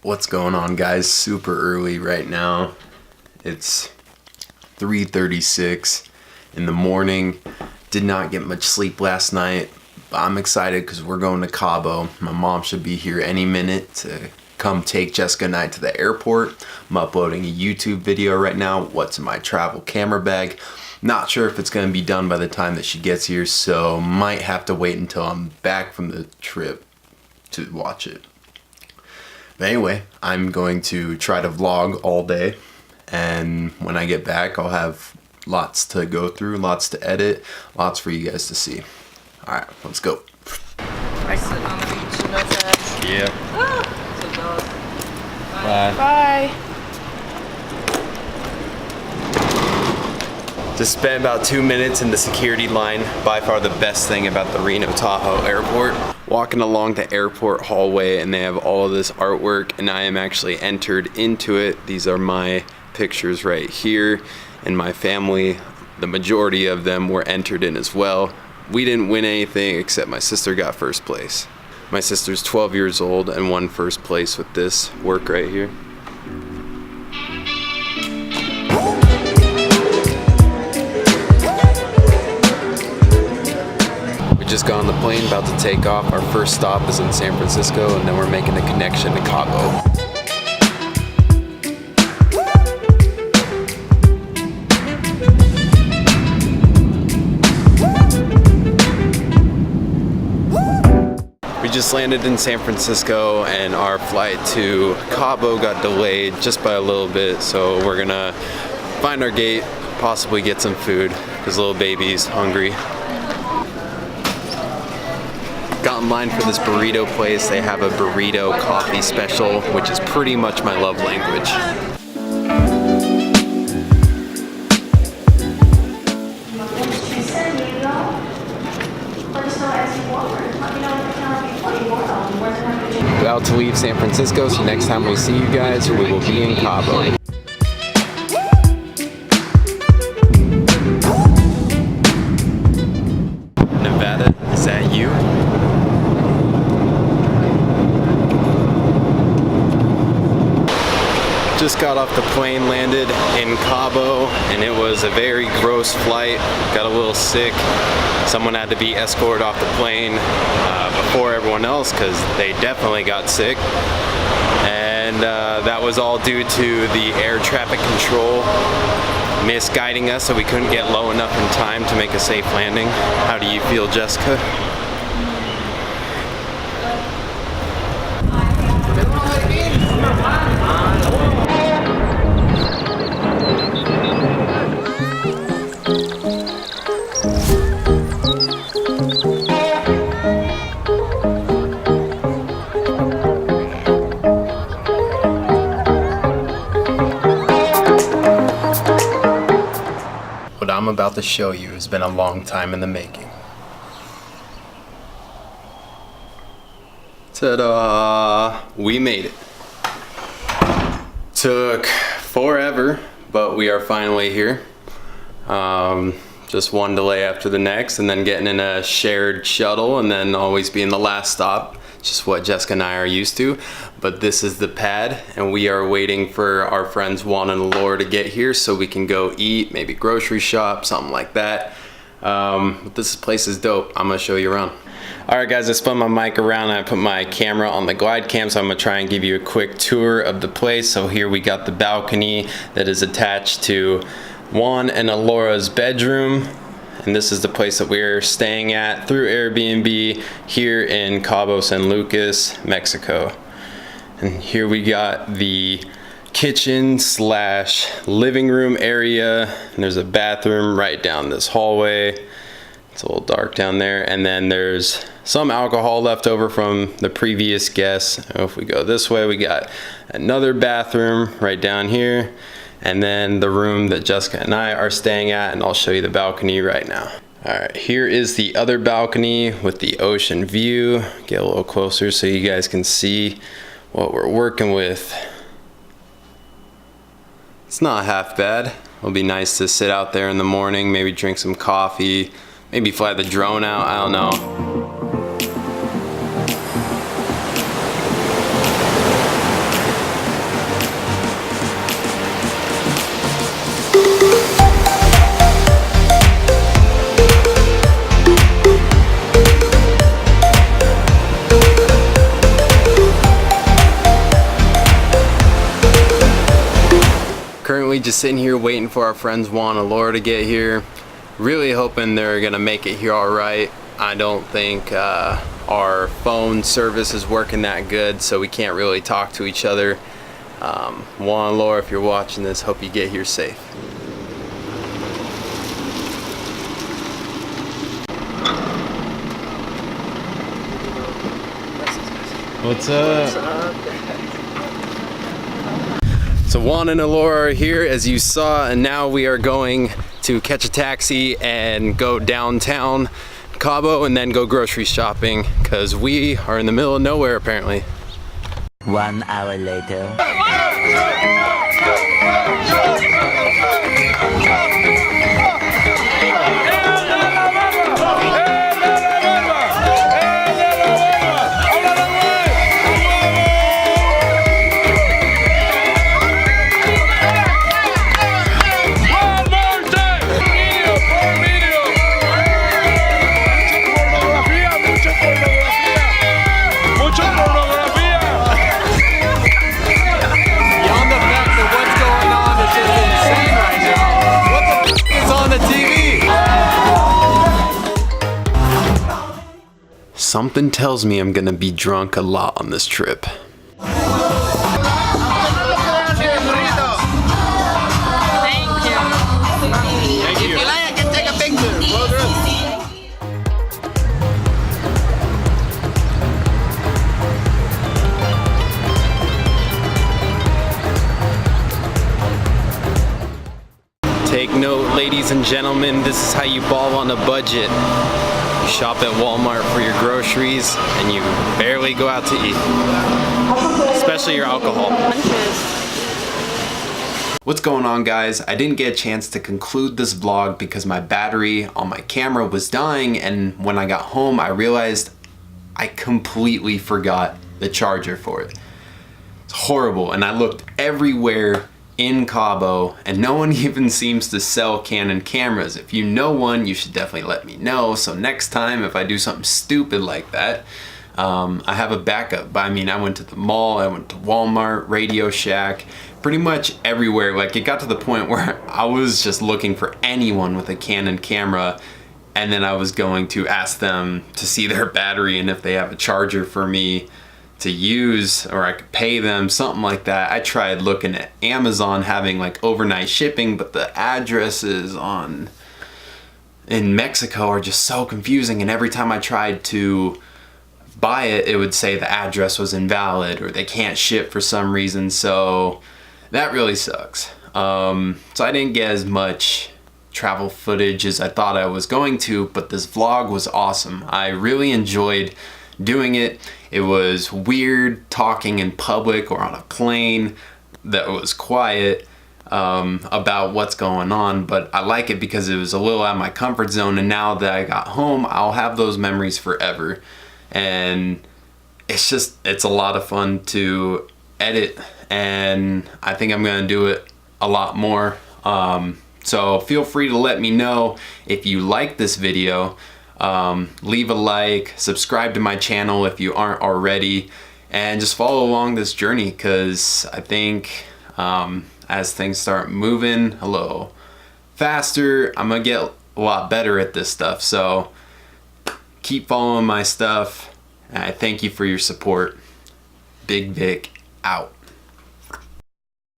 What's going on, guys? Super early right now. It's 3:36 in the morning. Did not get much sleep last night, but I'm excited because we're going to Cabo. My mom should be here any minute to come take Jessica and I to the airport. I'm uploading a YouTube video right now, what's in my travel camera bag. Not sure if it's going to be done by the time that she gets here, so might have to wait until I'm back from the trip to watch it. But anyway, I'm going to try to vlog all day, and when I get back I'll have lots to go through, lots to edit, lots for you guys to see. Alright, let's go. I sit on the beach, no trash. Yeah. So jealous. Bye. Bye. Just spent about 2 minutes in the security line. By far the best thing about the Reno Tahoe airport. Walking along the airport hallway, and they have all of this artwork, and I am actually entered into it. These are my pictures right here, and my family, the majority of them were entered in as well. We didn't win anything except my sister got first place. My sister's 12 years old and won first place with this work right here. Just got on the plane, about to take off. Our first stop is in San Francisco, and then we're making the connection to Cabo. We just landed in San Francisco, and our flight to Cabo got delayed just by a little bit, so we're gonna find our gate, possibly get some food, because little baby's hungry. Got in line for this burrito place. They have a burrito coffee special, which is pretty much my love language. About to leave San Francisco, so next time we see you guys, we will be in Cabo. Nevada, is that you? Just got off the plane, landed in Cabo, and it was a very gross flight. Got a little sick. Someone had to be escorted off the plane before everyone else because they definitely got sick. And that was all due to the air traffic control misguiding us, so we couldn't get low enough in time to make a safe landing. How do you feel, Jessica? What I'm about to show you has been a long time in the making. Ta-da! We made it. Took forever, but we are finally here. Just one delay after the next, and then getting in a shared shuttle, and then always being the last stop. Just what Jessica and I are used to. But this is the pad, and we are waiting for our friends Juan and Laura to get here so we can go eat, maybe grocery shop, something like that. But this place is dope. I'm gonna show you around. All right, guys, I spun my mic around and I put my camera on the glide cam, so I'm gonna try and give you a quick tour of the place. So here we got the balcony that is attached to Juan and Laura's bedroom. And this is the place that we're staying at through Airbnb here in Cabo San Lucas, Mexico. And here we got the kitchen slash living room area. And there's a bathroom right down this hallway. It's a little dark down there. And then there's some alcohol left over from the previous guests. If we go this way, we got another bathroom right down here. And then the room that Jessica and I are staying at, and I'll show you the balcony right now. All right, here is the other balcony with the ocean view. Get a little closer so you guys can see what we're working with. It's not half bad. It'll be nice to sit out there in the morning, maybe drink some coffee, maybe fly the drone out, I don't know. just sitting here waiting for our friends Juan and Laura to get here. Really hoping they're gonna make it here all right. I don't think our phone service is working that good, so we can't really talk to each other. Juan and Laura, if you're watching this, hope you get here safe. What's up? So Juan and Laura are here, as you saw, and now we are going to catch a taxi and go downtown Cabo and then go grocery shopping, because we are in the middle of nowhere apparently. 1 hour later. Something tells me I'm gonna be drunk a lot on this trip. Take note, ladies and gentlemen, this is how you ball on a budget. You shop at Walmart for your groceries and you barely go out to eat, especially your alcohol. What's going on, guys? I didn't get a chance to conclude this vlog because my battery on my camera was dying, and when I got home I realized I completely forgot the charger for it. It's horrible, and I looked everywhere in Cabo and no one even seems to sell Canon cameras. If you know one, you should definitely let me know, so next time if I do something stupid like that, I have a backup. But I mean, I went to the mall, I went to Walmart, Radio Shack, pretty much everywhere. Like, it got to the point where I was just looking for anyone with a Canon camera, and then I was going to ask them to see their battery and if they have a charger for me to use, or I could pay them, something like that. I tried looking at Amazon having like overnight shipping, but the addresses in Mexico are just so confusing, and every time I tried to buy it, it would say the address was invalid or they can't ship for some reason, so that really sucks. So I didn't get as much travel footage as I thought I was going to, but this vlog was awesome. I really enjoyed doing it. It was weird talking in public or on a plane that was quiet about what's going on, but I like it because it was a little out of my comfort zone, and now that I got home, I'll have those memories forever. And it's a lot of fun to edit, and I think I'm gonna do it a lot more. So feel free to let me know if you like this video. Leave a like, subscribe to my channel if you aren't already, and just follow along this journey, because I think as things start moving a little faster, I'm gonna get a lot better at this stuff. So keep following my stuff, and I thank you for your support. Big Vic out.